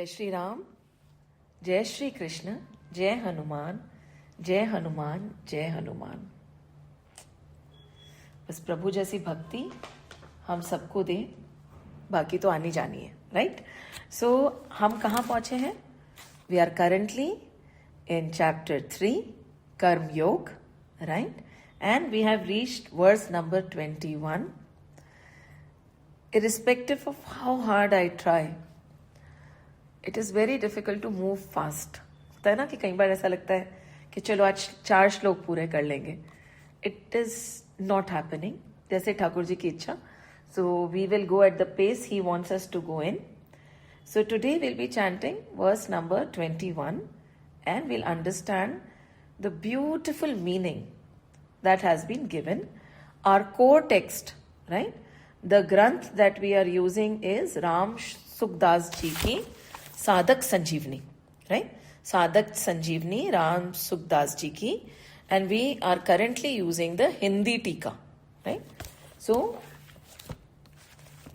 जय श्री राम, जय श्री कृष्ण, जय हनुमान, जय हनुमान, जय हनुमान। बस प्रभु जैसी भक्ति हम सबको दे, बाकी तो आनी जानी है, राइट? सो हम कहाँ पहुंचे हैं? We are currently in chapter 3 Karma Yoga, right? And we have reached verse number 21. Irrespective of how hard I try, it is very difficult to move fast. होता है ना कि कई बार ऐसा लगता है कि चलो आज 4 श्लोक पूरे कर लेंगे. It is not happening. जैसे ठाकुर जी की इच्छा. So we will go at the pace he wants us to go in. So today we'll be chanting verse number 21 and we'll understand the beautiful meaning that has been given. Our core text, right? The Granth that we are using is Ram Sukdas ji ki Sadak Sanjeevani, right? Sadak Sanjeevani, Ram Sukdas ji ki, and we are currently using the Hindi Tika, right? So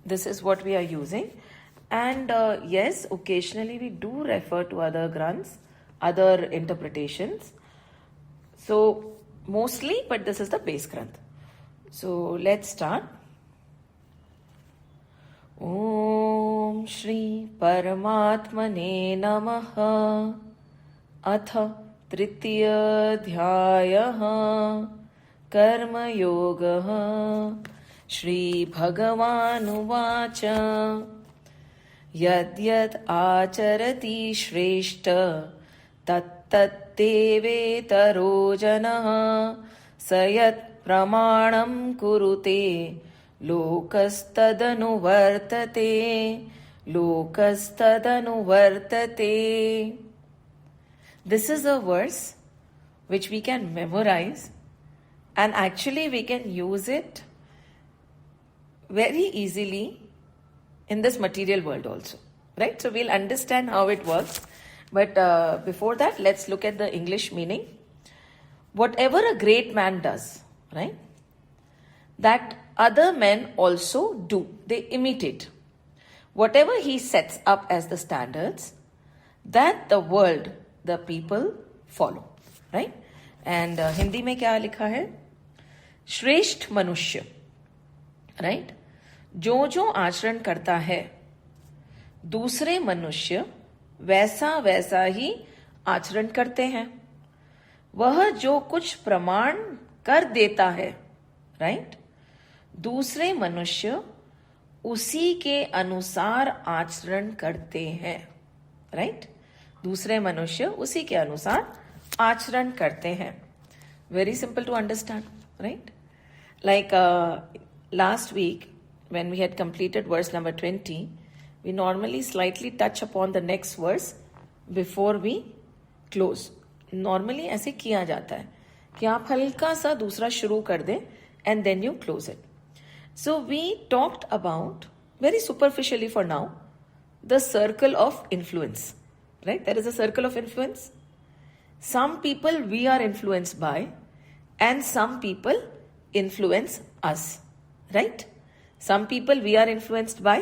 this is what we are using, and yes, occasionally we do refer to other Granths, other interpretations. So mostly, but this is the base Granth. So let's start. ॐ श्री परमात्मने नमः। अथ तृतीयोऽध्यायः कर्मयोगः। श्रीभगवानुवाच यद्यद् आचरति श्रेष्ठ तत्तद्देवेतरो जनः स यत् प्रमाणं कुरुते लोकस्तदनुवर्तते लोकस्तदनुवर्तते. This is a verse which we can memorize, and actually we can use it very easily in this material world also, right? So we'll understand how it works, but before that, let's look at the English meaning. Whatever a great man does, right, that other men also do. They imitate. Whatever he sets up as the standards, that the world, the people follow. Right? And Hindi में क्या लिखा है? श्रेष्ठ मनुष्य. Right? जो जो आचरण करता है, दूसरे मनुष्य वैसा वैसा ही आचरण करते हैं. वह जो कुछ प्रमाण कर देता है, राइट, दूसरे मनुष्य उसी के अनुसार आचरण करते हैं, राइट? दूसरे मनुष्य उसी के अनुसार आचरण करते हैं. Very simple to understand, right? Like last week when we had completed verse number 20, we normally slightly touch upon the next verse before we close. Normally ऐसे किया जाता है कि आप हल्का सा दूसरा शुरू कर दें and then you close it. So we talked about, very superficially for now, the circle of influence, right? There is a circle of influence. Some people we are influenced by and some people influence us, right? Some people we are influenced by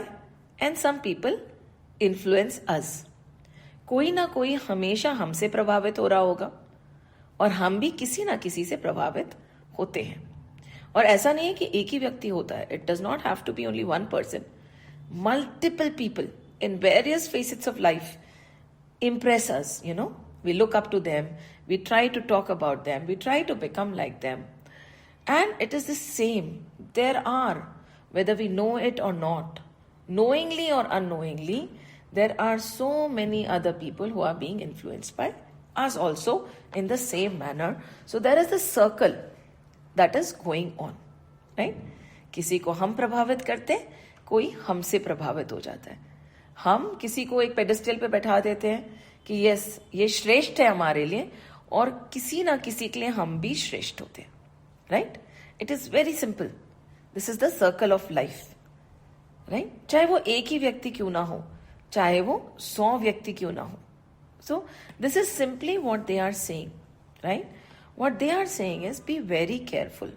and some people influence us. कोई ना कोई हमेशा हमसे प्रभावित हो रहा होगा और हम भी किसी ना किसी से प्रभावित होते हैं. और ऐसा नहीं है कि एक ही व्यक्ति होता है. It does not have to be only one person. Multiple people in various facets of life impress us, you know. We look up to them, we try to talk about them, we try to become like them. And it is the same. There are, whether we know it or not, knowingly or unknowingly, there are so many other people who are being influenced by us also in the same manner. So there is a circle that is going on, right? किसी को हम प्रभावित करते हैं, कोई हमसे प्रभावित हो जाता है. हम किसी को एक पेडेस्टल पे बैठा देते हैं कि यस ये श्रेष्ठ है हमारे लिए, और किसी ना किसी के लिए हम भी श्रेष्ठ होते हैं, right? It is very simple. This is the circle of life, right? चाहे वो एक ही व्यक्ति क्यों ना हो, चाहे वो 100 व्यक्ति क्यों ना हो. So this is simply what they are saying, right? What they are saying is be very careful.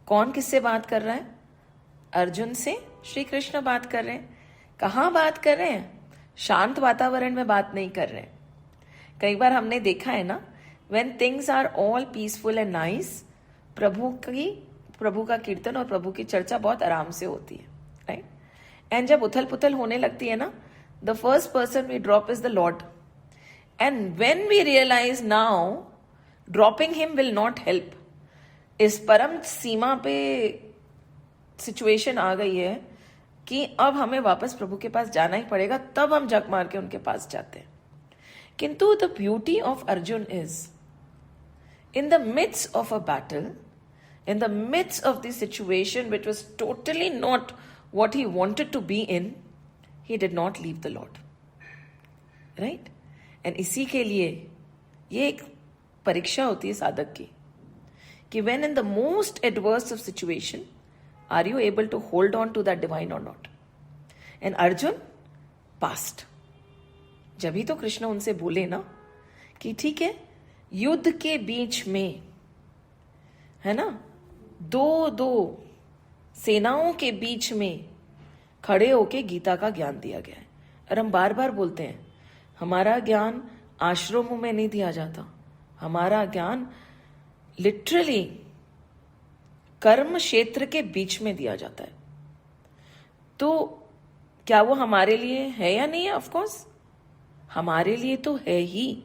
कौन किससे बात कर रहा है? अर्जुन से श्री कृष्ण बात कर रहे हैं. कहाँ बात कर रहे हैं? शांत वातावरण में बात नहीं कर रहे हैं। कई बार हमने देखा है ना, when things are all peaceful and nice, प्रभु का कीर्तन और प्रभु की चर्चा बहुत आराम से होती है, राइट? एंड जब उथल पुथल होने लगती है ना, the first person we drop is the lord, and when we realise now dropping him will not help, इस परम सीमा पे सिचुएशन आ गई है कि अब हमें वापस प्रभु के पास जाना ही पड़ेगा, तब हम जग मार के उनके पास जाते हैं। किंतु the beauty of Arjun is, in the midst of a battle, in the midst of the situation which was totally not what he wanted to be in, he did not leave the Lord, right? And इसी के लिए ये एक परीक्षा होती है साधक की कि when in the most adverse of situation, are you able to hold on to that divine or not? And Arjun passed. जब ही तो कृष्ण उनसे बोले ना कि ठीक है, युद्ध के बीच में, है ना, दो सेनाओं के बीच में खड़े होके गीता का ज्ञान दिया गया है। और हम बार बार बोलते हैं, हमारा ज्ञान आश्रमों में नहीं दिया जाता, हमारा ज्ञान लिटरली कर्म क्षेत्र के बीच में दिया जाता है। तो क्या वो हमारे लिए है या नहीं है? ऑफ कोर्स हमारे लिए तो है ही,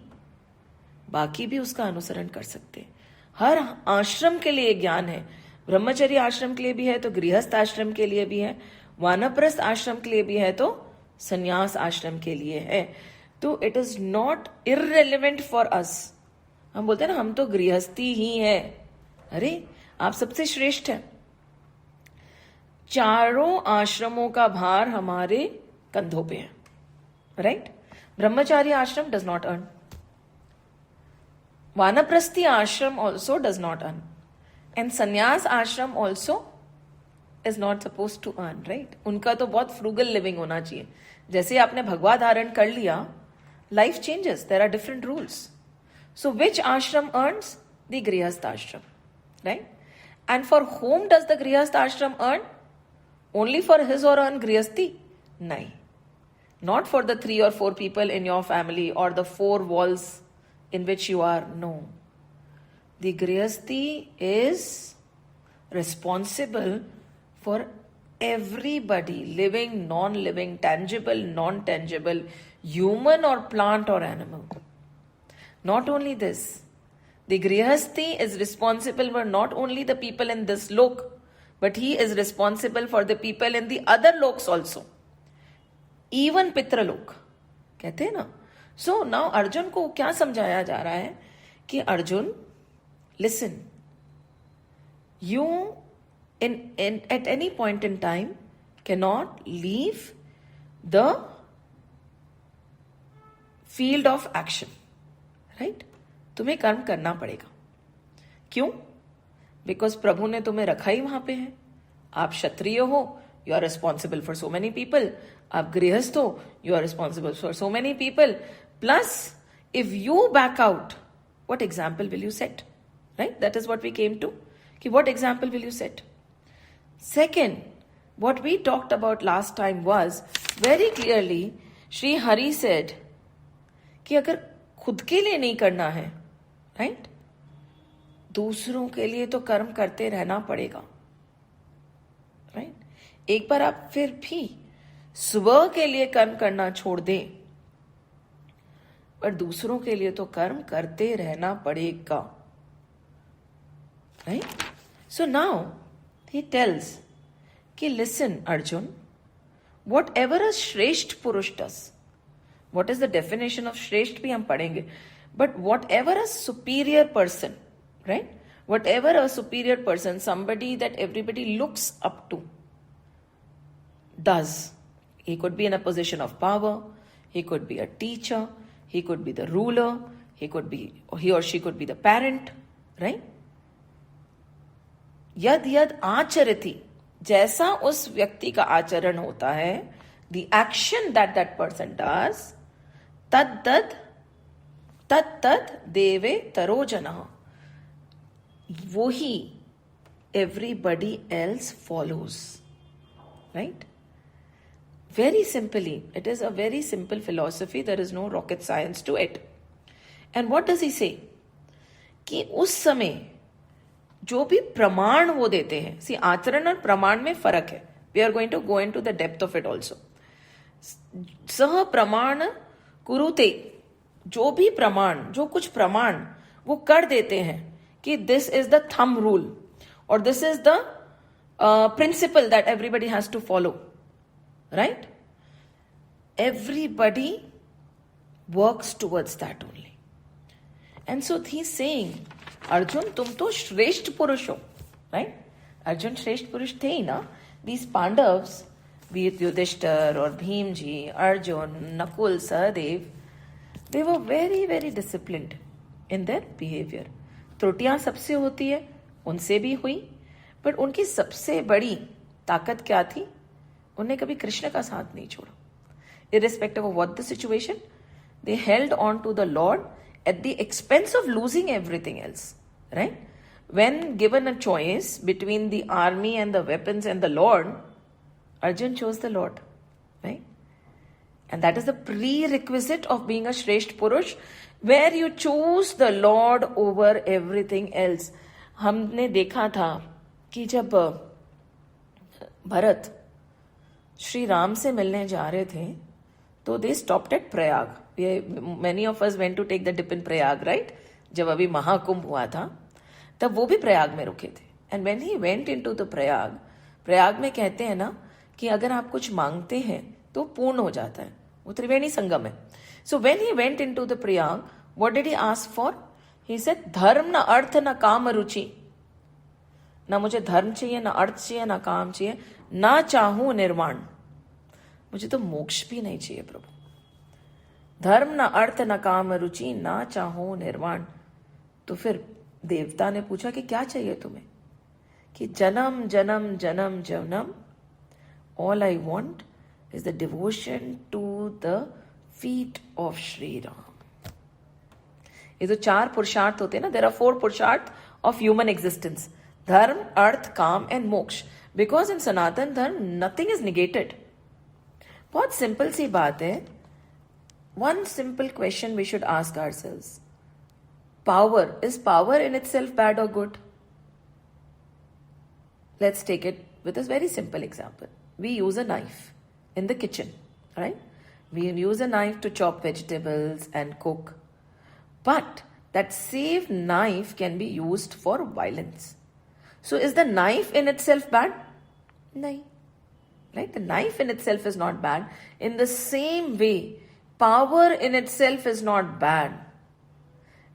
बाकी भी उसका अनुसरण कर सकते हैं। हर आश्रम के लिए ज्ञान है, ब्रह्मचर्य आश्रम के लिए भी है तो गृहस्थ आश्रम के लिए भी है, वानप्रस्थ आश्रम के लिए भी है तो संन्यास आश्रम के लिए है। तो it is not irrelevant for us. हम बोलते हैं ना, हम तो गृहस्थी ही है। अरे आप सबसे श्रेष्ठ हैं। चारों आश्रमों का भार हमारे कंधों पे है, राइट? ब्रह्मचार्य आश्रम डज नॉट अर्न, वानप्रस्थी आश्रम also does not earn, and संन्यास आश्रम also is not supposed to earn, right? उनका तो बहुत frugal living होना चाहिए। जैसे आपने भगवा धारण कर लिया, life changes, there are different rules. So which ashram earns? The grihastha ashram, right? And for whom does the grihastha ashram earn? Only for his or her grihasthi? No. Not for the 3 or 4 people in your family or the 4 walls in which you are. No. The grihasthi is responsible for everybody, living, non-living, tangible, non-tangible, human or plant or animal. Not only this, the grihasthi is responsible for not only the people in this lok, but he is responsible for the people in the other loks also. Even पितृलोक कहते हैं ना। So now Arjun को क्या समझाया जा रहा है कि Arjun, listen, you in at any point in time can not leave the field of action, right? तुम्हें कर्म करना पड़ेगा। क्यों? बिकॉज प्रभु ने तुम्हें रखा ही वहां पे है। आप क्षत्रिय हो, you are responsible for so many people. आप गृहस्थ हो, you are responsible for so many people. Plus if you back out, what example will you set? Right? That is what we came to. Ki what example will you set? Second, what we talked about last time was very clearly, Shri Hari said कि अगर खुद के लिए नहीं करना है, right? दूसरों के लिए तो कर्म करते रहना पड़ेगा, right? एक बार आप फिर भी सुबह के लिए कर्म करना छोड़ दें, पर दूसरों के लिए तो कर्म करते रहना पड़ेगा, right? So now he tells कि listen Arjun, whatever a श्रेष्ठ पुरुष does, what is the definition of श्रेष्ठ भी हम पढ़ेंगे, but whatever a superior person, right? Whatever a superior person, somebody that everybody looks up to, does. He could be in a position of power, he could be a teacher, he could be the ruler, he or she could be the parent, right? यद यद आचरति, जैसा उस व्यक्ति का आचरण होता है, the action that that person does, तद तद देवे तरो जनः, वो ही everybody else follows, right? Very simply, it is a very simple philosophy. There is no rocket science to it. And what does he say? कि उस समय जो भी प्रमाण वो देते हैं, सी आचरण और प्रमाण में फर्क है. We are going to go in to the depth of it also. सह प्रमाण कुरुते, जो भी प्रमाण, जो कुछ प्रमाण वो कर देते हैं कि this is the thumb rule और this is the principle that everybody has to follow, right? Everybody works towards that only. And so he's saying, Arjun, तुम तो श्रेष्ठ पुरुष हो, right? अर्जुन श्रेष्ठ पुरुष थे ही ना. These Pandavas, be it Yudhishthir or Bhimji, Arjun, Nakul, Sahadev, they were very, very disciplined in their behavior. त्रुटियां सबसे होती है, उनसे भी हुई, but उनकी सबसे बड़ी ताकत क्या थी? उन्हें कभी कृष्ण का साथ नहीं छोड़ा. Irrespective of what the situation, they held on to the Lord at the expense of losing everything else, right? When given a choice between the army and the weapons and the Lord, Arjun chose the Lord, right? And that is the prerequisite of being a Shresht Purush, where you choose the Lord over everything else. हमने देखा था कि जब भरत श्री राम से मिलने जा रहे थे, तो they stopped at Prayag. Many of us went to take the dip in Prayag, right? जब अभी महाकुंभ हुआ था तब वो भी प्रयाग में रुके थे. And when he went into the Prayag, Prayag में कहते हैं ना कि अगर आप कुछ मांगते हैं तो पूर्ण हो जाता है. वो त्रिवेणी संगम है. So when he went into the Prayag, what did he ask for? He said धर्म न अर्थ न काम रुचि. ना मुझे धर्म चाहिए, ना अर्थ चाहिए, ना काम चाहिए, ना चाहूं निर्वाण. मुझे तो मोक्ष भी नहीं चाहिए प्रभु. धर्म न अर्थ न काम रुचि, ना चाहो निर्वाण. तो फिर देवता ने पूछा कि क्या चाहिए तुम्हें? कि जन्म जन्म जन्म जन्म, all I want is the devotion to the feet of Shri Ram. ये जो 4 पुरुषार्थ होते हैं ना, देयर आर 4 पुरुषार्थ ऑफ ह्यूमन एग्जिस्टेंस: धर्म, अर्थ, काम एंड मोक्ष. Because in Sanatan Dharma nothing is negated. बहुत सिंपल सी बात है. One simple question we should ask ourselves: power, is power in itself bad और good? Let's take it with a very simple example. We use a knife in the kitchen, right? We use a knife to chop vegetables and cook, but that same knife can be used for violence. So is the knife in itself bad? No. Right? The knife in itself is not bad. In the same way, power in itself is not bad.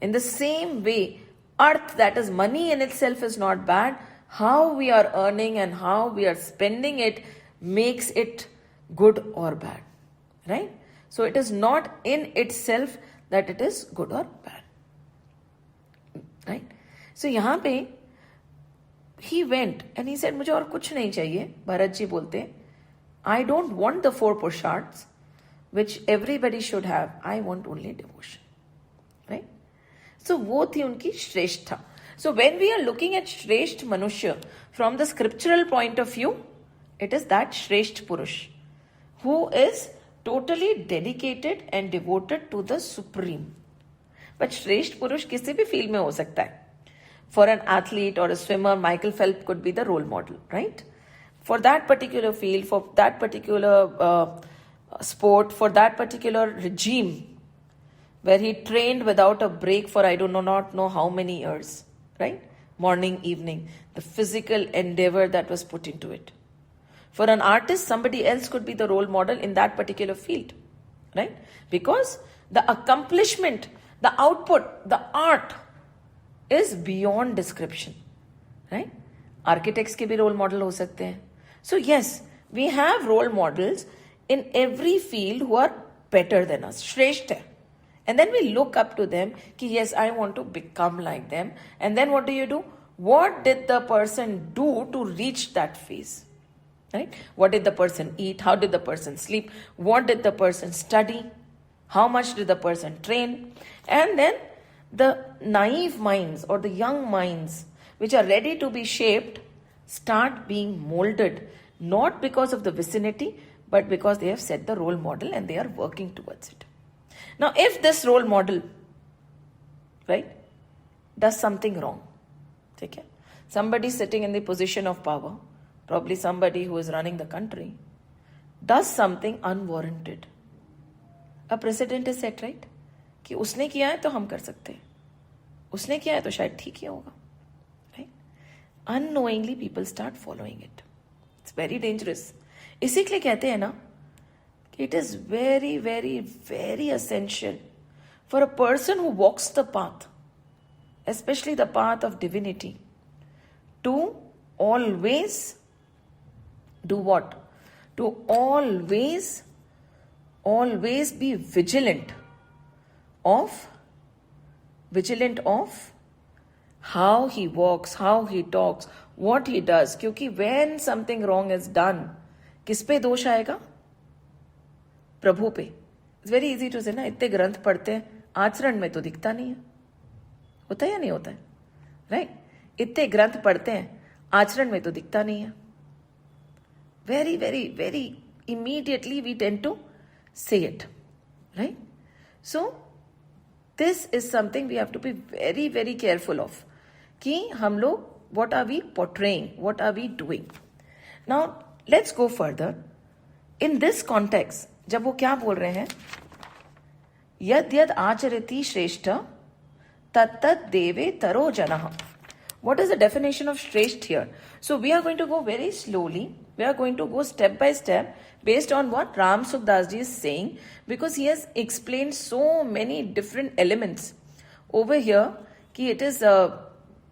In the same way, earth, that is money in itself, is not bad. How we are earning and how we are spending it makes it good or bad. Right? So it is not in itself that it is good or bad. Right? So यहाँ पे he went and he said, मुझे और कुछ नहीं चाहिए. भरत जी बोलते, I don't want the 4 puruषार्थs which everybody should have. I want only devotion. Right? So वो थी उनकी श्रेष्ठता. So when we are looking at श्रेष्ठ मनुष्य from the scriptural point of view, it is that श्रेष्ठ पुरुष who is totally dedicated and devoted to the supreme. But श्रेष्ठ पुरुष किसी भी फील्ड में हो सकता है. For an athlete or a swimmer, Michael Phelps could be the role model, right? For that particular field, for that particular sport, for that particular regime, where he trained without a break for I do not know how many years, right? Morning, evening, the physical endeavor that was put into it. For an artist, somebody else could be the role model in that particular field, right? Because the accomplishment, the output, the art is beyond description, right? Architects के भी role model हो सकते हैं. So yes, we have role models in every field who are better than us, श्रेष्ठ है. And then we look up to them कि yes, I want to become like them. And then what do? What did the person do to reach that phase? Right? What did the person eat? How did the person sleep? What did the person study? How much did the person train? And then the naive minds or the young minds which are ready to be shaped start being molded, not because of the vicinity, but because they have set the role model and they are working towards it. Now, if this role model, right, does something wrong, okay, somebody sitting in the position of power, probably somebody who is running the country, does something unwarranted, a precedent is set, right? कि उसने किया है तो हम कर सकते हैं, उसने किया है तो शायद ठीक ही होगा, right? Unknowingly people start following it. It's very dangerous. इसी के लिए कहते हैं ना कि it is very, very, very essential for a person who walks the path, especially the path of divinity, to always do what? To always be vigilant of how he walks, how he talks, what he does. क्योंकि when something wrong is done, किस पे दोष आएगा? प्रभु पे. It's very easy to say ना, इतने ग्रंथ पढ़ते हैं, आचरण में तो दिखता नहीं है. होता है या नहीं होता है? Right? इतने ग्रंथ पढ़ते हैं, आचरण में तो दिखता नहीं है. Very, very, very immediately we tend to say it. Right? So, this is something we have to be very, very careful of. कि हम लोग, what are we portraying? What are we doing? Now, let's go further. In this context, जब वो क्या बोल रहे हैं? यद यद आचरति श्रेष्ठ तत्तद देवे तरो जनः. What is the definition of Shresht here? So we are going to go very slowly. We are going to go step by step based on what Ram Sukdas ji is saying, because he has explained so many different elements over here कि it is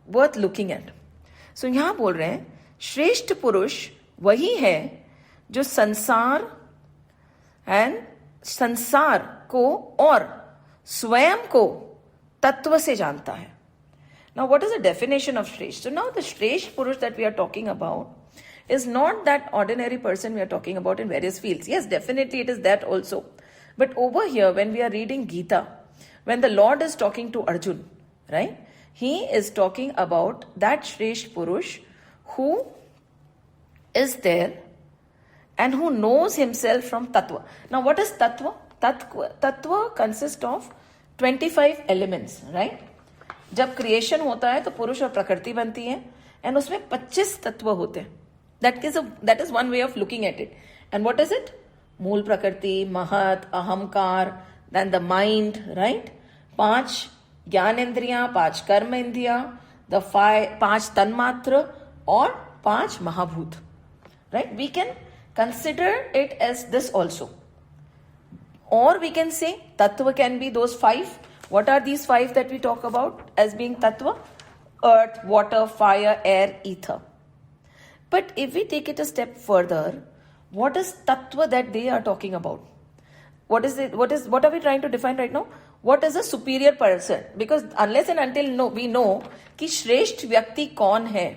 worth looking at. So यहाँ बोल रहे हैं श्रेष्ठ पुरुष वही है जो संसार को और स्वयं को तत्व से जानता है. Now, what is the definition of Shresht? So now the Shresht Purush that we are talking about is not that ordinary person we are talking about in various fields. Yes, definitely it is that also. But over here, when we are reading Gita, when the Lord is talking to Arjun, right? He is talking about that Shresht Purush who is there and who knows himself from Tattva. Now, what is Tattva? Tattva consists of 25 elements, right? जब creation होता है तो पुरुष और प्रकृति बनती है and उसमें 25 तत्व होते हैं. That is one way of looking at it. And what is it? Mool prakriti, mahat, ahankar, then the mind, right? 5 ज्ञानेंद्रियां, 5 कर्म इंद्रियां, द 5 तन्मात्र और 5 mahabhuta, right? We can consider it as this also, और we can say tattva can be those 5. What are these 5 that we talk about as being tattva? Earth, water, fire, air, ether. But if we take it a step further, what is tattva that they are talking about? What are we trying to define right now? What is a superior person? Because unless and until we know कि श्रेष्ठ व्यक्ति कौन है,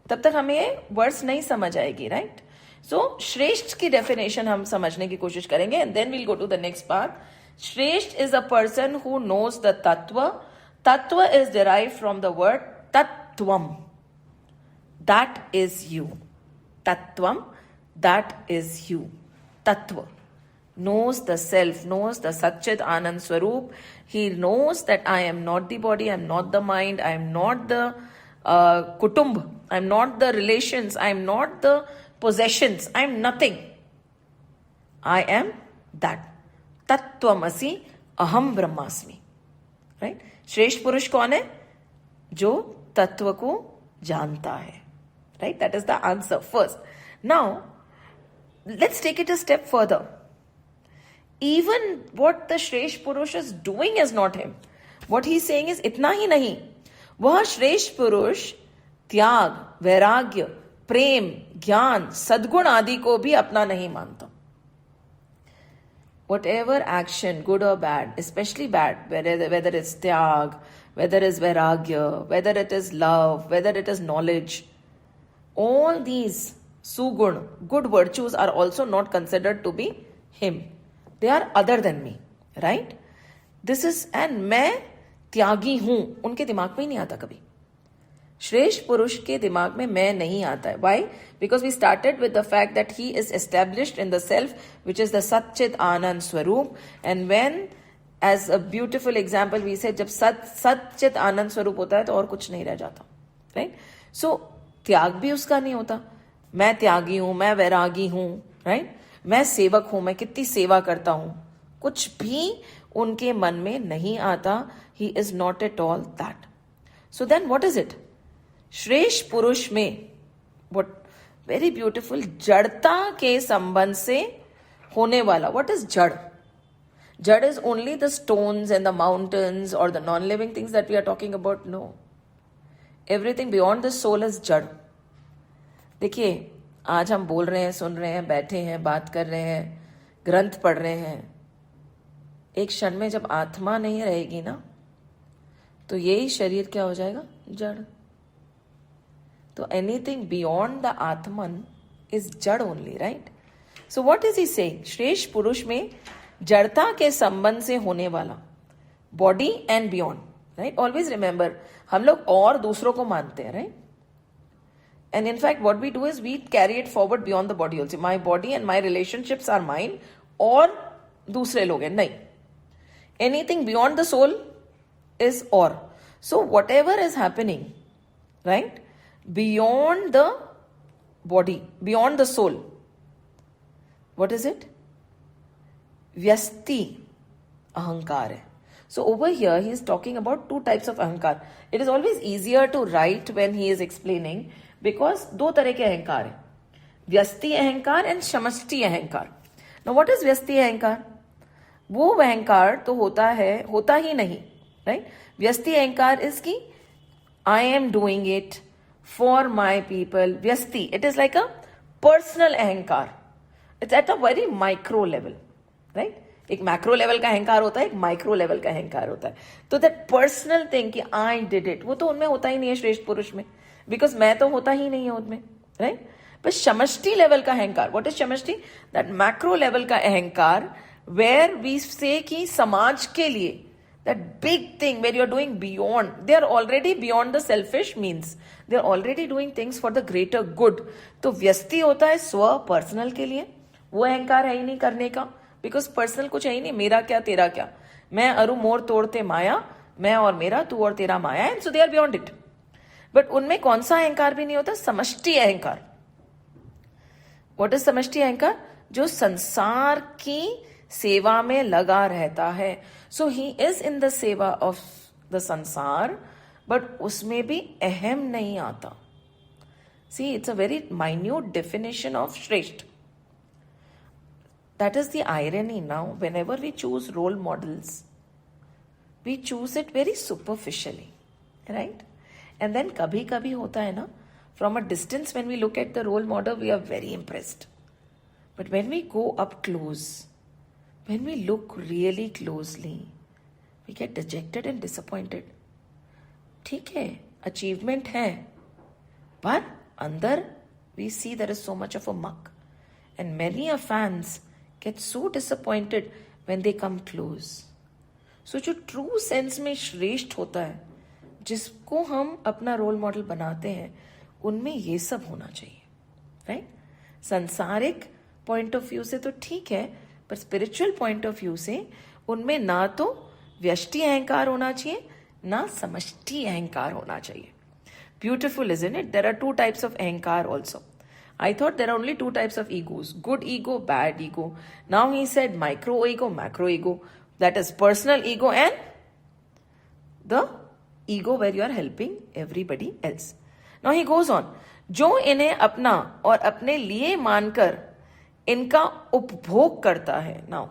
तब तक हमें words नहीं समझ आएगी, right? So श्रेष्ठ की definition हम समझने की कोशिश करेंगे and then we'll go to the next part. Shresht is a person who knows the tattva. Tattva is derived from the word tattvam. That is you. Tattvam, that is you. Tattva. Knows the self, knows the Satchit Anand Swarup. He knows that I am not the body, I am not the mind, I am not the kutumb, I am not the relations, I am not the possessions, I am nothing. I am that. तत्वमसि अहम ब्रह्मास्मि. Right? श्रेष्ठ पुरुष कौन है? जो तत्व को जानता है. Right? That is the answer first. Now let's take it a step further. Even what the श्रेष्ठ पुरुष is doing is not him. What he is saying is इतना ही नहीं, वह श्रेष्ठ पुरुष त्याग, वैराग्य, प्रेम, ज्ञान, सद्गुण आदि को भी अपना नहीं मानता. Whatever action, good or bad, especially bad, whether it's tyag, whether it's vairagya, whether it is love, whether it is knowledge, all these sugun, good virtues are also not considered to be him. They are other than me, right? This is, and मैं त्यागी हूं, उनके दिमाग में ही नहीं आता कभी. श्रेष्ठ पुरुष के दिमाग में मैं नहीं आता है. Why? Because we started with the fact that he is established in the self which is the sachchit anand swaroop. And when as a beautiful example we say, जब सच्चित आनंद स्वरूप होता है तो और कुछ नहीं रह जाता. राइट? सो त्याग भी उसका नहीं होता. मैं त्यागी हूं, मैं वैरागी हूं. राइट? मैं सेवक हूं, मैं कितनी सेवा करता हूं. कुछ भी उनके मन में नहीं आता. He is not at all that. So then what is it? श्रेष्ठ पुरुष में व्हाट वेरी ब्यूटिफुल, जड़ता के संबंध से होने वाला. व्हाट इज जड़? जड़ is only the stones and the mountains or the non-living things that we are talking about. No. Everything beyond the soul is जड़. देखिए, आज हम बोल रहे हैं, सुन रहे हैं, बैठे हैं, बात कर रहे हैं, ग्रंथ पढ़ रहे हैं. एक क्षण में जब आत्मा नहीं रहेगी ना, तो यही शरीर क्या हो जाएगा? जड़. तो anything beyond the atman is jad only. Right? So what is he saying? श्रेष्ठ पुरुष में जड़ता के संबंध से होने वाला, body and beyond. Right? Always remember, हम लोग और दूसरों को मानते हैं. Right? And in fact what we do is we carry it forward beyond the body also. My body and my relationships are mine, और दूसरे लोग हैं. नहीं, anything beyond the soul is or. So whatever is happening, right, beyond the body, beyond the soul, what is it? Vyasti ahankar hai. So over here he is talking about two types of ahankar. It is always easier to write when he is explaining, because दो तरह के अहंकार है. व्यस्ति अहंकार and समष्टि अहंकार. Now what is व्यस्ति अहंकार? वो अहंकार तो होता ही नहीं. राइट? व्यस्ति अहंकार इज की I am doing it for my people. Vyasti, it is like a personal ahankar. It's at a very micro level. Right? एक मैक्रो लेवल का अहंकार होता है, एक माइक्रो लेवल का अहंकार होता है. तो दैट पर्सनल थिंग कि आई डिड इट, वो तो उनमें होता ही नहीं है श्रेष्ठ पुरुष में, बिकॉज मैं तो होता ही नहीं है उनमें. राइट? पर समष्टि लेवल का अहंकार, व्हाट इज समष्टि? दैट मैक्रो लेवल का अहंकार वेयर वी से कि समाज के लिए, that big thing where you're doing beyond, they are already beyond the selfish means, they are already doing things for the greater good. तो व्यस्ति होता है स्व पर्सनल के लिए. वो अहंकार है ही नहीं करने का, बिकॉज पर्सनल कुछ है ही नहीं. मेरा क्या तेरा क्या, मैं अरु मोर तोड़ते माया, मैं और मेरा, तू और तेरा माया. And so they are beyond it. But उनमें कौन सा अहंकार भी नहीं होता? समष्टि अहंकार. व्हाट इज समष्टि अहंकार? जो संसार की सेवा में लगा रहता है. So he is in the seva of the sansar, but उसमें भी अहम नहीं आता. See, it's a very minute definition of shreshth. That is the irony. Now whenever we choose role models, we choose it very superficially. Right? And then कभी कभी होता है ना, from a distance when we look at the role model we are very impressed, but when we go up close, when we look really closely, we get dejected and disappointed. ठीक है, achievement है, पर अंदर we see there is so much of a muck, and many of fans get so disappointed when they come close. So जो true sense में श्रेष्ठ होता है, जिसको हम अपना रोल मॉडल बनाते हैं, उनमें ये सब होना चाहिए. राइट? सांसारिक पॉइंट ऑफ व्यू से तो ठीक है, पर स्पिरिचुअल पॉइंट ऑफ व्यू से उनमें ना तो व्यष्टि अहंकार होना चाहिए, ना समष्टि अहंकार होना चाहिए. Beautiful, isn't it? There are two types of ahankar also. I thought there are only two types of egos, good ego, bad ego. Now he said micro ego, macro ego. That is personal ego and the ego where you are helping everybody else. Now he goes on. जो इन्हें अपना और अपने लिए मानकर इनका उपभोग करता है. Now,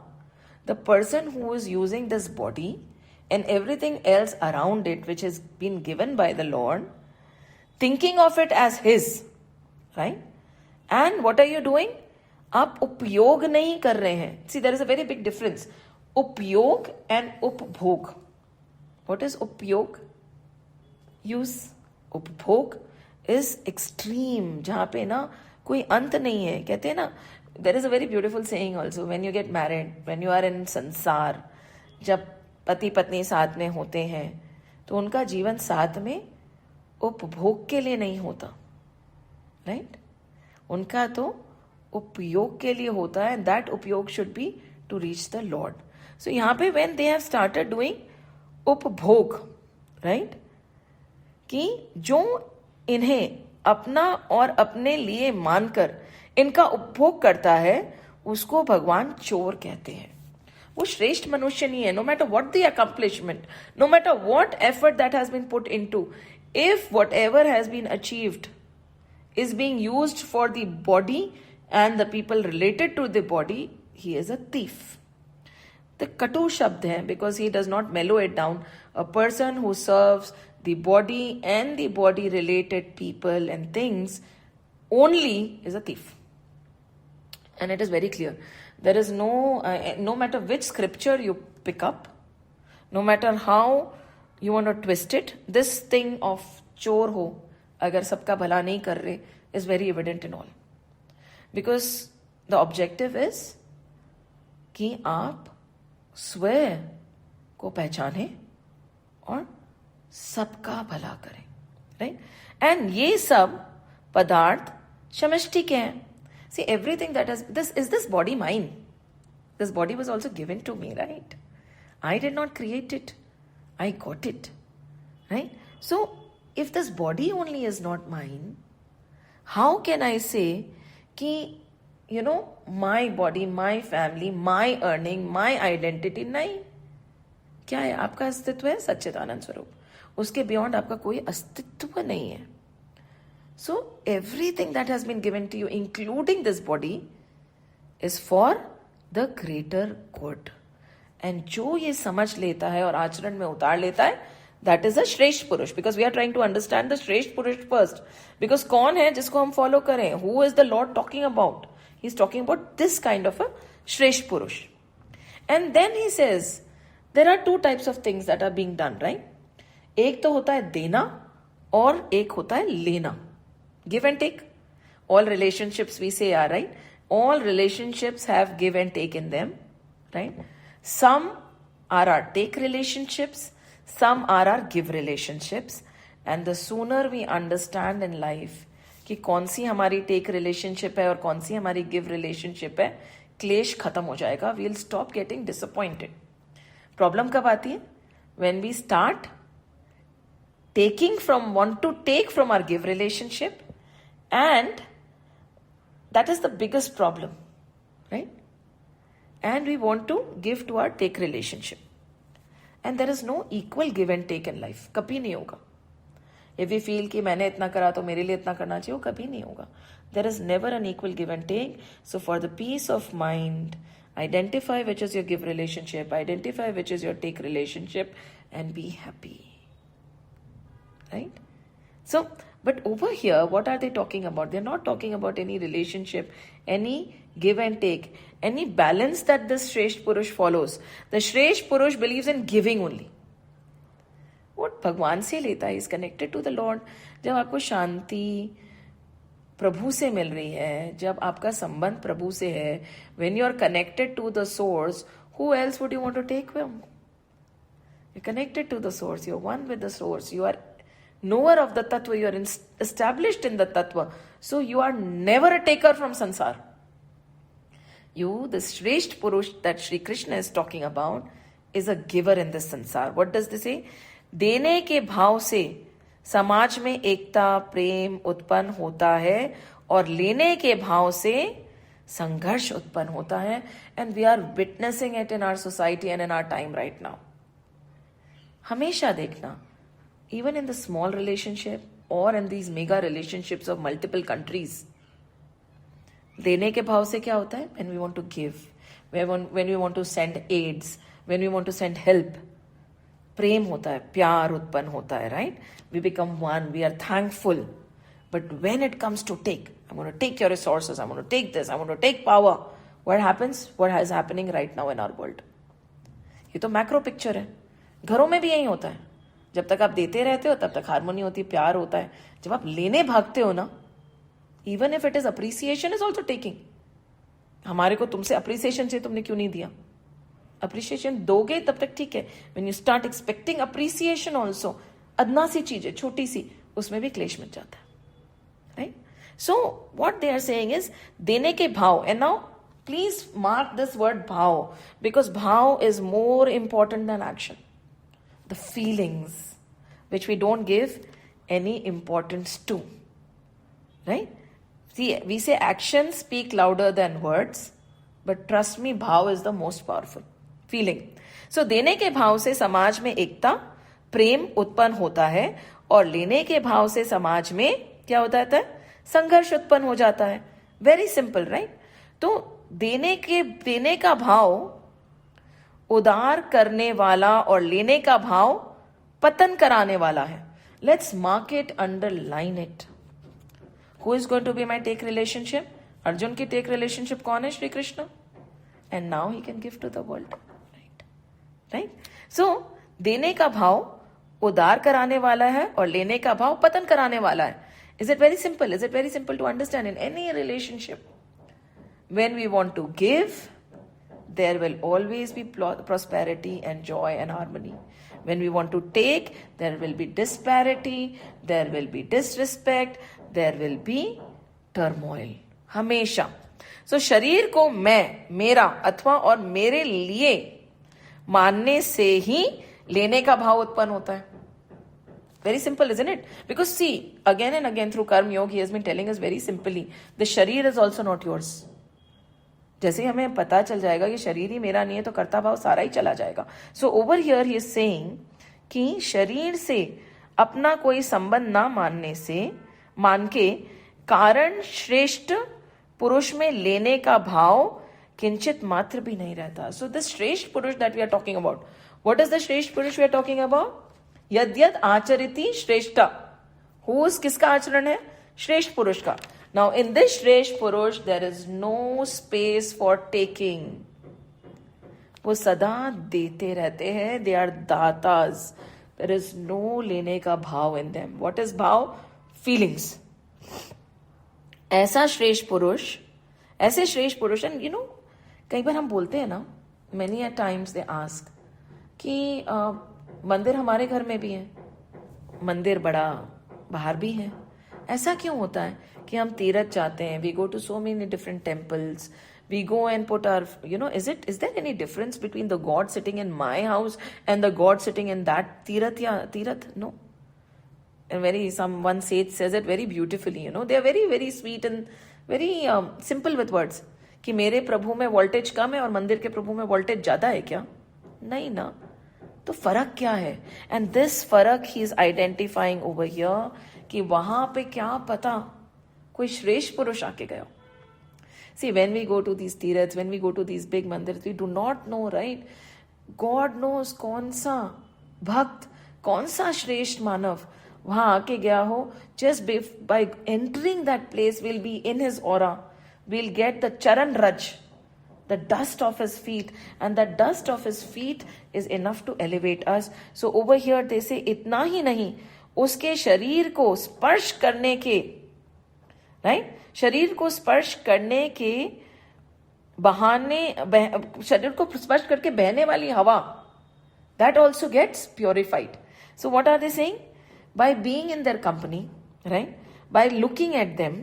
the person who is using this body and everything else around it which has been given by the Lord, thinking of it as his, right? And what are you doing? आप उपयोग नहीं कर रहे हैं. See, there is a very big difference. उपयोग and उपभोग. What is उपयोग? Use. उपभोग is extreme, जहाँ पे ना कोई अंत नहीं है. कहते हैं ना, there is a very beautiful saying also, when you get married, when you are in संसार, जब पति पत्नी साथ में होते हैं तो उनका जीवन साथ में उपभोग के लिए नहीं होता, राइट? उनका तो उपयोग के लिए होता है, and that upyog should be to reach the Lord. So यहां पे when they have started doing upbhog, right, कि जो इन्हें अपना और अपने लिए मानकर इनका उपभोग करता है उसको भगवान चोर कहते हैं. वो श्रेष्ठ मनुष्य नहीं है. No matter what the accomplishment, no matter what effort that has been put into, if whatever has been achieved is being used for the body and the people related to the body, he is a thief. The katu shabd hai because he does not mellow it down. A person who serves the body and the body related people and things only is a thief. And it is very clear. There is no matter which scripture you pick up, no matter how you want to twist it, this thing of chor ho, agar sabka bhala nahi kar rahe, is very evident in all. Because the objective is कि आप स्वयं को पहचाने और सबका भला करें, right? And ये सब पदार्थ समष्टि के हैं. See, everything that has this body mine? This body was also given to me, right? I did not create it. I got it, right? So, if this body only is not mine, how can I say कि, you know, my body, my family, my earning, my identity? नहीं. क्या है? आपका अस्तित्व है सच्चिदानंद स्वरूप. उसके beyond आपका कोई अस्तित्व नहीं है. So, everything that has been given to you, including this body, is for the greater good. And जो ये समझ लेता है और आचरण में उतार लेता है, that is a श्रेष्ठ पुरुष. Because we are trying to understand the श्रेष्ठ पुरुष first. Because कौन है जिसको हम फॉलो करें? Who is the Lord talking about? He is talking about this kind of a श्रेष्ठ पुरुष. And then he says, there are two types of things that are being done, right? एक तो होता है देना और एक होता है लेना. Give and take. All relationships we say are, right? All relationships have give and take in them, right? Some are our take relationships, some are our give relationships. And the sooner we understand in life कि कौन सी हमारी take relationship है और कौन सी हमारी give relationship है, क्लेश खत्म हो जाएगा. We'll stop getting disappointed. Problem कब आती है? When we start want to take from our give relationship, and that is the biggest problem, right? And we want to give to our take relationship. And there is no equal give and take in life. कभी नहीं होगा. If we feel कि मैंने इतना करा तो मेरे लिए इतना करना चाहिए, वो कभी नहीं होगा. There is never an equal give and take. So for the peace of mind, identify which is your give relationship, identify which is your take relationship, and be happy. Right? So, but over here, what are they talking about? They're not talking about any relationship, any give and take, any balance that this Shresth Purush follows. The Shresth Purush believes in giving only. What भगवान से लेता है, is connected to the Lord. जब आपको शांति प्रभु से मिल रही है, जब आपका संबंध प्रभु से है, when you are connected to the source, who else would you want to take from? You're connected to the source, you're one with the source, you are knower of the tattva, you are established in the tattva, so you are never a taker from sansar. You, the Shresth Purush that Shri Krishna is talking about, is a giver in this sansar. What does this say? देने के भाव से समाज में एकता प्रेम उत्पन्न होता है और लेने के भाव से संघर्ष उत्पन्न होता है. And we are witnessing it in our society and in our time right now. हमेशा देखना, even in the small relationship or in these mega relationships of multiple countries, देने के भाव से क्या होता है? When we want to give, when we want to send aids, when we want to send help, प्रेम होता है, प्यार उत्पन्न होता है, right? We become one, we are thankful. But when it comes to take, I'm going to take your resources, I'm going to take this, I'm going to take power, what happens? What is happening right now in our world? ये तो macro picture है. घरों में भी यही होता है. जब तक आप देते रहते हो तब तक हार्मोनी होती है, प्यार होता है. जब आप लेने भागते हो ना, even if it is appreciation is also taking. हमारे को तुमसे appreciation चाहिए, तुमने क्यों नहीं दिया? Appreciation दोगे तब तक ठीक है. When you start expecting appreciation also, अदना सी चीज है, छोटी सी, उसमें भी क्लेश मिट जाता है, right? So what they are saying is देने के भाव. And now please mark this word bhav, because bhav is more important than action. The feelings which we don't give any importance to, right? See, we say actions speak louder than words, but trust me, bhav is the most powerful feeling. So देने के भाव से समाज में एकता, प्रेम उत्पन्न होता है, और लेने के भाव से समाज में क्या होता है? संघर्ष उत्पन्न हो जाता है. Very simple, right? तो देने का भाव उदार करने वाला और लेने का भाव पतन कराने वाला है. Let's mark it, underline it. Who is going to be my tech relationship? Arjun की टेक रिलेशनशिप कौन है? Shri Krishna. And now he can give to the world, right? Right. So देने का भाव उदार कराने वाला है और लेने का भाव पतन कराने वाला है. Is it very simple? Is it very simple to understand? In any relationship, when we want to give, there will always be prosperity and joy and harmony. When we want to take, there will be disparity, there will be disrespect, there will be turmoil. हमेशा. So शरीर को मैं, मेरा अथवा और मेरे लिए मानने से ही लेने का भाव उत्पन्न होता है. Very simple, isn't it? Because see, again and again through Karma Yoga, he has been telling us very simply, the sharir is also not yours. जैसे हमें पता चल जाएगा कि शरीर ही मेरा नहीं है, तो कर्ता भाव सारा ही चला जाएगा. So over here he is saying कि शरीर से अपना कोई संबंध ना मान के कारण श्रेष्ठ पुरुष में लेने का भाव किंचित मात्र भी नहीं रहता. सो द श्रेष्ठ पुरुष that we are talking about, what is the श्रेष्ठ पुरुष वी आर टॉकिंग अबाउट? यद्यद आचरिति श्रेष्ठ. हुज किसका आचरण है? श्रेष्ठ पुरुष का. Now, in this Shresh Purush, there is no space for taking. वो सदा देते रहते हैं. They are datas. There is no लेने का भाव in them. What is भाव? Feelings. ऐसे श्रेष्ठ पुरुष, and you know, कई बार हम बोलते हैं ना, many a times they ask कि मंदिर हमारे घर में भी है, मंदिर बड़ा बाहर भी है. ऐसा क्यों होता है कि हम तीरथ जाते हैं? We go to so many different temples, we go and put our, you know, is there any difference between the god sitting in my house and the god sitting in that तीरथ? No. And one sage says it very beautifully, you know, they are very very sweet and very simple with words, कि मेरे प्रभु में voltage कम है और मंदिर के प्रभु में voltage ज्यादा है क्या? नहीं ना. तो फर्क क्या है? एंड दिस फर्क he is identifying over here, कि वहां पे क्या पता कोई श्रेष्ठ पुरुष आके गया. See, when we go to these तीर्थs, when we go to these big mandirs, we do not know, right? God knows कौन सा भक्त, कौन सा श्रेष्ठ मानव वहां आके गया हो. Just by entering that place, we'll be in his aura. We'll get the charan raj, the dust of his feet, and that dust of his feet is enough to elevate us. So over here they say, इतना ही नहीं, उसके शरीर को स्पर्श करने के, right, शरीर को स्पर्श करने के बहाने, शरीर को स्पर्श करके बहने वाली हवा, that also gets purified. So what are they saying? By being in their company, right, by looking at them,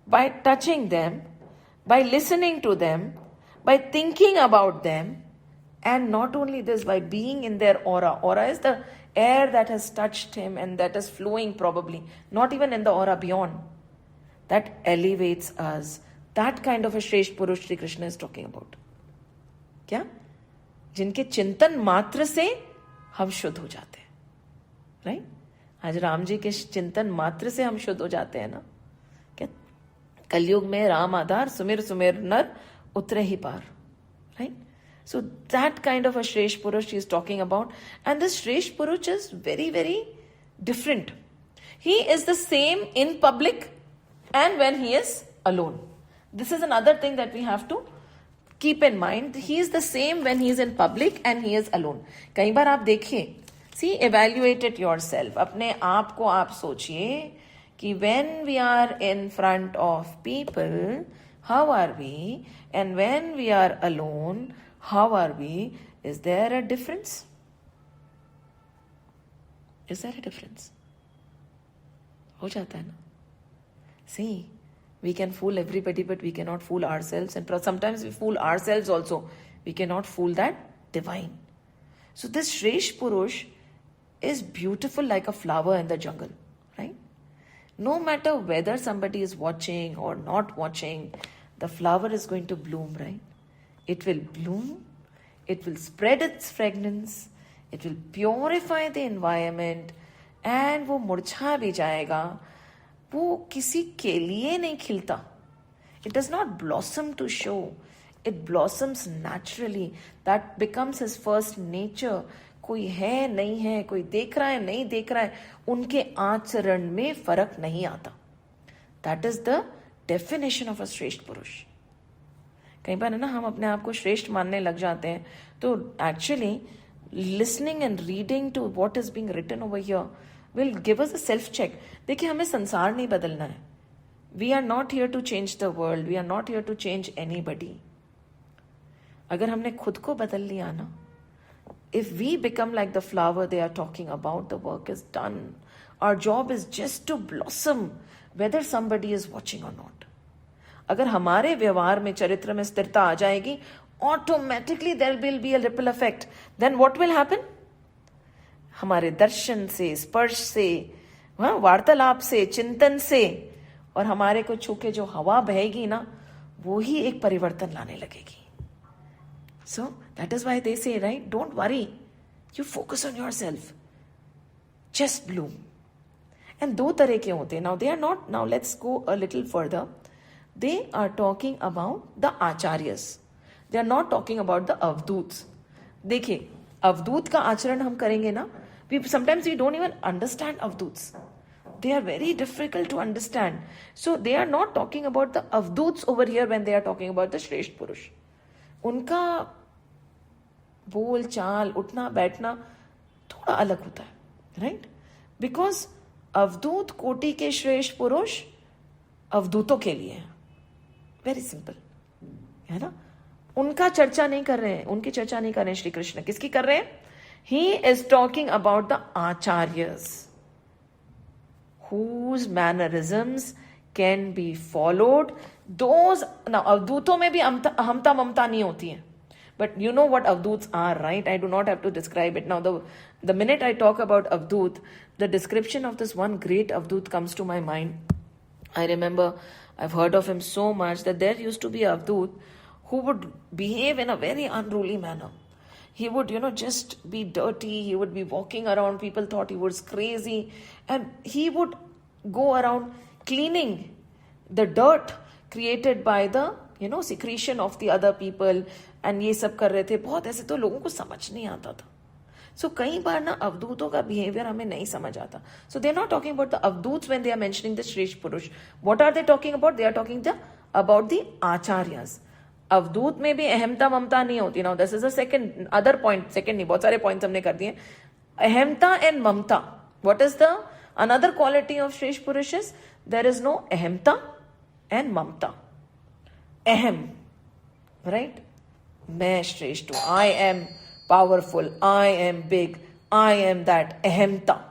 by touching them, by listening to them, by thinking about them, and not only this, by being in their aura. Aura is the air that has touched him and that is flowing, probably not even in the aura beyond, that elevates us. That kind of a Shresh Purush Shri Krishna is talking about. क्या? जिनके चिंतन मात्र से हम शुद्ध हो जाते हैं, राइट? आज राम जी के चिंतन मात्र से हम शुद्ध हो जाते हैं ना. क्या? कलयुग में राम आधार, सुमिर सुमिर नर उतरे ही पार, right? So that kind of a Shresh Purush he is talking about, and this Shresh Purush is very very different. He is the same in public and when he is alone. This is another thing that we have to keep in mind. He is the same when he is in public and he is alone. कई बार आप देखिए, see, evaluate it yourself. अपने आप को आप सोचिए कि when we are in front of people, how are we? And when we are alone, how are we? Is there a difference? Is there a difference? हो जाता है ना. See, we can fool everybody, but we cannot fool ourselves. And sometimes we fool ourselves also. We cannot fool that divine. So this Shresh Purush is beautiful like a flower in the jungle, right? No matter whether somebody is watching or not watching, the flower is going to bloom, right? It will bloom, it will spread its fragrance, it will purify the environment, and वो मुरझा भी जाएगा. वो किसी के लिए नहीं खिलता. It does not blossom to show. It blossoms naturally. That becomes his first nature. कोई है नहीं है, कोई देख रहा है नहीं देख रहा है, उनके आचरण में फर्क नहीं आता. That is the definition of a श्रेष्ठ पुरुष. कई बार है ना, हम अपने आप को श्रेष्ठ मानने लग जाते हैं. तो actually listening and reading to what is being written over here will give us a self check. देखिए, हमें संसार नहीं बदलना है. We are not here to change the world. We are not here to change anybody. अगर हमने खुद को बदल लिया ना, if we become like the flower they are talking about, the work is done. Our job is just to blossom whether somebody is watching or not. अगर हमारे व्यवहार में, चरित्र में स्थिरता आ जाएगी, automatically there will be a ripple effect. Then what will happen? हमारे दर्शन से, स्पर्श से, वार्तालाप से, चिंतन से, और हमारे को छू के जो हवा बहेगी ना, वो ही एक परिवर्तन लाने लगेगी. So that is why they say, right, don't worry, you focus on yourself, just bloom. And दो तरह के होते हैं. Now they are not, now let's go a little further. They are talking about the acharyas. They are not talking about the अवधूत. देखिए, अवधूत का आचरण हम करेंगे ना, sometimes we don't even understand avduts. They are very difficult to understand. So they are not talking about the avduts over here when they are talking about the Shresht Purush. उनका बोल चाल, उठना बैठना थोड़ा अलग होता है, right? Because अवधूत कोटि के श्रेष्ठ पुरुष अवधूतों के लिए है. Very simple, है ना? उनका चर्चा नहीं कर रहे हैं, उनकी चर्चा नहीं कर रहे हैं श्री कृष्ण. किसकी कर रहे हैं? He is talking about the acharyas whose mannerisms can be followed. Those, now अवधूतों में भी अहमता ममता नहीं होती है. But you know what avduts are, right? I do not have to describe it. Now the minute I talk about avdut, the description of this one great avdut comes to my mind. I remember, I've heard of him so much, that there used to be a avdut who would behave in a very unruly manner. He would, just be dirty. He would be walking around. People thought he was crazy. And he would go around cleaning the dirt created by the, secretion of the other people. And ये सब कर रहे थे. बहुत ऐसे तो लोगों को समझ नहीं आता था. So कई बार ना अवधूतों का behavior हमें नहीं समझ आता. So they are not talking about the avduts when they are mentioning the Shresh Purush. What are they talking about? They are talking about the acharyas. अवधूत में भी अहमता ममता नहीं होती. Now this is a second नहीं, बहुत सारे points हमने कर दिए. अहमता and mamta. What is the another quality of Shresh Purushes? There is no अहमता and mamta. अहम, right? मैं श्रेष्ठ हूं. I am powerful. I am big. I am that. Ahemta.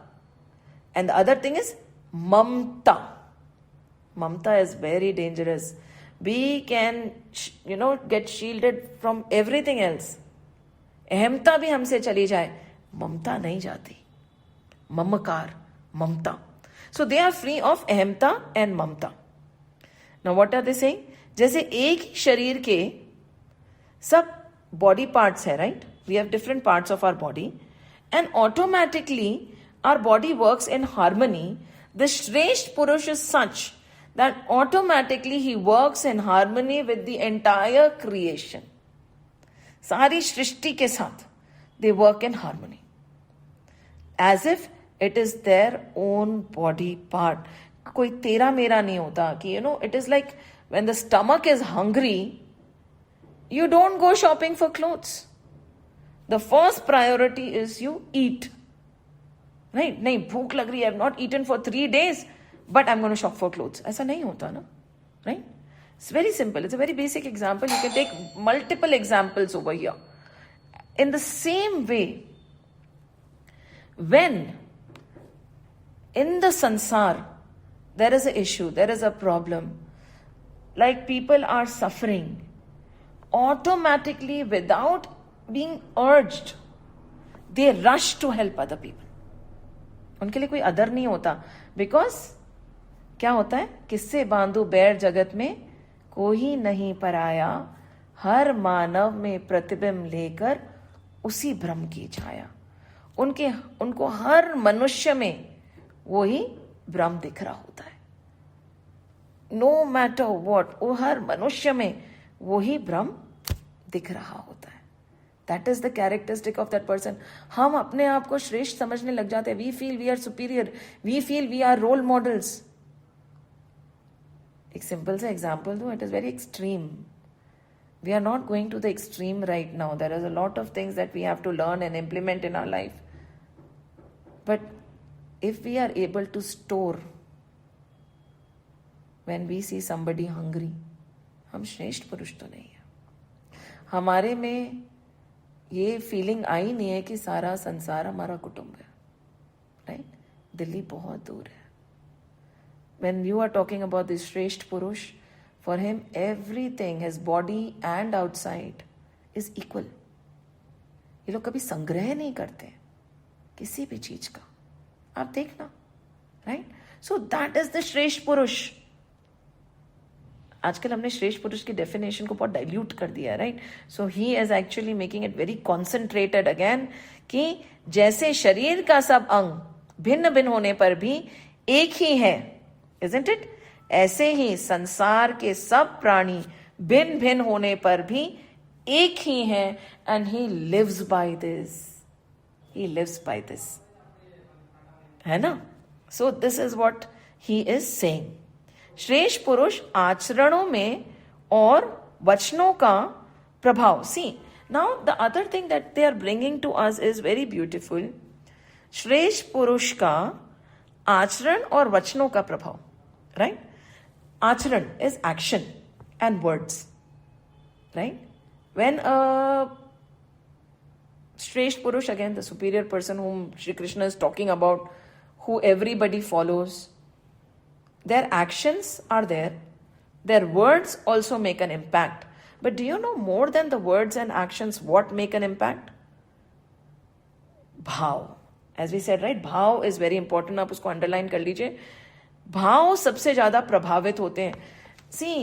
And the other thing is mamta. Mamta is very dangerous. We can, get shielded from everything else. Ahemta भी हमसे चली जाए, ममता नहीं जाती. Mamakar, mamta. So they are free of ahemta and mamta. Now what are they saying? जैसे एक ही शरीर के सब body parts है, right? We have different parts of our body, and automatically our body works in harmony. The Shresht Purush is such that automatically he works in harmony with the entire creation. सारी सृष्टि के साथ they work in harmony, as if it is their own body part. कोई तेरा मेरा नहीं होता कि it is like when the stomach is hungry, you don't go shopping for clothes. The first priority is you eat. Right? नहीं, भूख लग रही है, I have not eaten for 3 days, but I'm going to shop for clothes. ऐसा नहीं होता ना. Right? It's very simple. It's a very basic example. You can take multiple examples over here. In the same way, when in the sansar, there is an issue, there is a problem, like people are suffering, automatically without being urged, they rush to help other people. उनके लिए कोई other नहीं होता, because क्या होता है, किससे बांधू बैर जगत में कोई नहीं पराया, हर मानव में प्रतिबिंब लेकर उसी भ्रम की छाया. उनको हर मनुष्य में वही भ्रम दिख रहा होता है. नो मैटर व्हाट, वो हर मनुष्य में वही भ्रम दिख रहा होता है. That is the characteristic of that person. हम अपने आप को श्रेष्ठ समझने लग जाते हैं. We feel we are superior, we feel we are role models. एक सिंपल सा एग्जाम्पल दो, it is very extreme. We are not going to the extreme right now. There is a lot of things that we have to learn and implement in our life. But if we are able to store when we see somebody hungry, हम श्रेष्ठ पुरुष तो नहीं है. हमारे में ये feeling आई नहीं है कि सारा संसार हमारा कुटुंब है. राइट? दिल्ली बहुत दूर है. When you are talking about this श्रेष्ठ पुरुष, for him everything, his body and outside is equal. ये लोग कभी संग्रह नहीं करते किसी भी चीज का. आप देखना. Right? So that is the श्रेष्ठ पुरुष. आजकल हमने श्रेष्ठ पुरुष की डेफिनेशन को बहुत डाइल्यूट कर दिया है. Right? So he is actually making it very concentrated again, कि जैसे शरीर का सब अंग भिन्न भिन्न होने पर भी एक ही है, isn't it? ऐसे ही संसार के सब प्राणी भिन्न भिन्न होने पर भी एक ही हैं. And he lives by this. He lives by this. है ना? So this is what he is saying. श्रेष्ठ पुरुष आचरणों में और वचनों का प्रभाव. See now the other thing that they are bringing to us is very beautiful. श्रेष्ठ पुरुष का आचरण और वचनों का प्रभाव. Right? Acharan is action and words, right? When a Shresth Purush, again the superior person whom Shri Krishna is talking about, who everybody follows, their actions are there, their words also make an impact. But do you know more than the words and actions what make an impact? Bhav. As we said, right? Bhav is very important. आप उसको underline कर लीजिए. भाव सबसे ज्यादा प्रभावित होते हैं. See,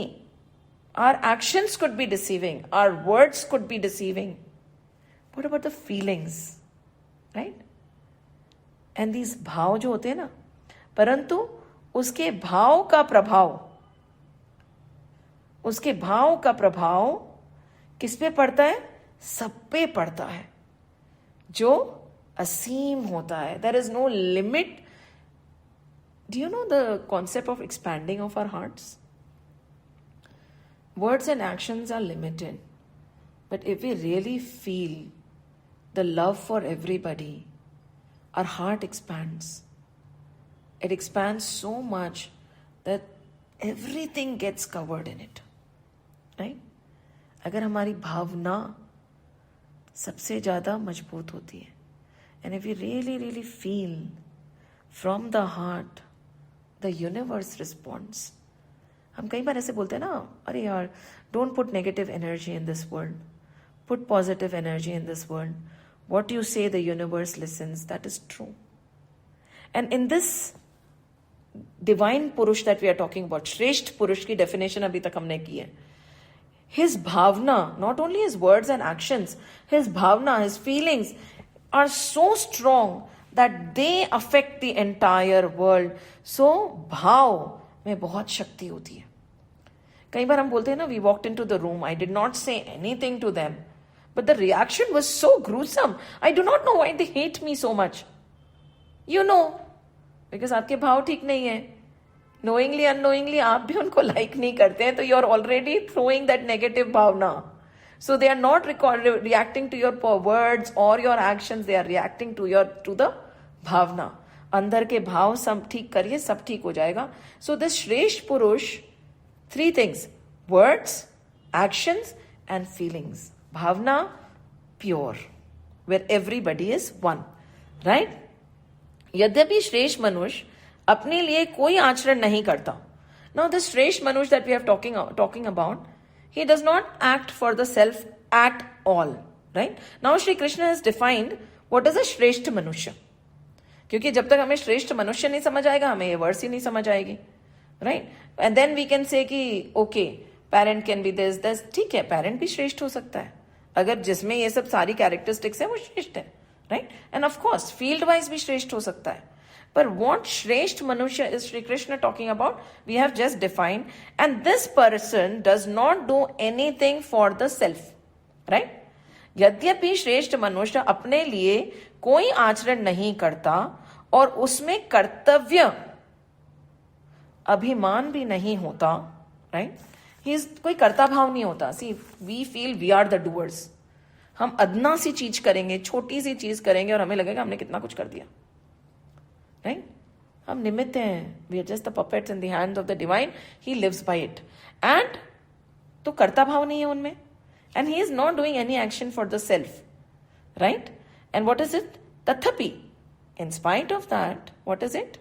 our actions could be deceiving, our words could be deceiving. What about the feelings? Right? And these भाव जो होते हैं ना, परंतु उसके भाव का प्रभाव किस पे पड़ता है? सब पे पड़ता है, जो असीम होता है. There is no limit. Do you know the concept of expanding of our hearts? Words and actions are limited. But if we really feel the love for everybody, our heart expands. It expands so much that everything gets covered in it. Right? अगर हमारी भावना सबसे ज़्यादा मजबूत होती है, and if we really, really feel from the heart, the universe responds. हम कई बार ऐसे बोलते हैं ना, अरे यार, don't put negative energy in this world, put positive energy in this world. What you say, the universe listens. That is true. And in this divine purush that we are talking about, श्रेष्ठ पुरुष की definition अभी तक हमने की है. His bhavna, not only his words and actions, his bhavna, his feelings are so strong that they affect the entire world. So भाव में बहुत शक्ति होती है. कई बार हम बोलते हैं ना, we walked into the room, I did not say anything to them, but the reaction was so gruesome. I do not know why they hate me so much. You know, because आपके भाव ठीक नहीं है. Knowingly, unknowingly आप भी उनको like नहीं करते हैं, तो you are already throwing that negative Bhavna. So they are not reacting to your words or your actions, they are reacting to the भावना. अंदर के भाव सब ठीक करिए, सब ठीक हो जाएगा. सो दिस श्रेष्ठ पुरुष, 3 things: words, actions and feelings. Bhavna pure, where everybody is one. Right? यद्यपि श्रेष्ठ मनुष्य अपने लिए कोई आचरण नहीं करता. Now the श्रेष्ठ मनुष्य that we are talking about, he does not act for the self at all, right? Now Shri Krishna has defined what is a श्रेष्ठ मनुष्य. क्योंकि जब तक हमें श्रेष्ठ मनुष्य नहीं समझ आएगा, हमें ये वर्ड्स ही नहीं समझ आएगी, right? And then we can say कि okay, parent can be this this. ठीक है, पेरेंट भी श्रेष्ठ हो सकता है अगर जिसमें ये सब सारी कैरेक्टरिस्टिक्स है वो श्रेष्ठ है, राइट? And of course field wise भी श्रेष्ठ हो सकता है. पर व्हाट श्रेष्ठ मनुष्य is Shri Krishna talking about, we have just defined. And this person does not do anything for the self, right? यद्यपि श्रेष्ठ मनुष्य अपने लिए कोई आचरण नहीं करता और उसमें कर्तव्य अभिमान भी नहीं होता, राइट? कोई कर्ता भाव नहीं होता. See, we feel we are the doers. हम अदना सी चीज करेंगे, छोटी सी चीज करेंगे और हमें लगेगा हमने कितना कुछ कर दिया, राइट? हम निमित्त हैं. We are just the puppets in the hands of the divine. He lives by it. And तो कर्ता भाव नहीं है उनमें. And he is not doing any action for the self, right? And what is it? Tathapi, in spite of that, what is it?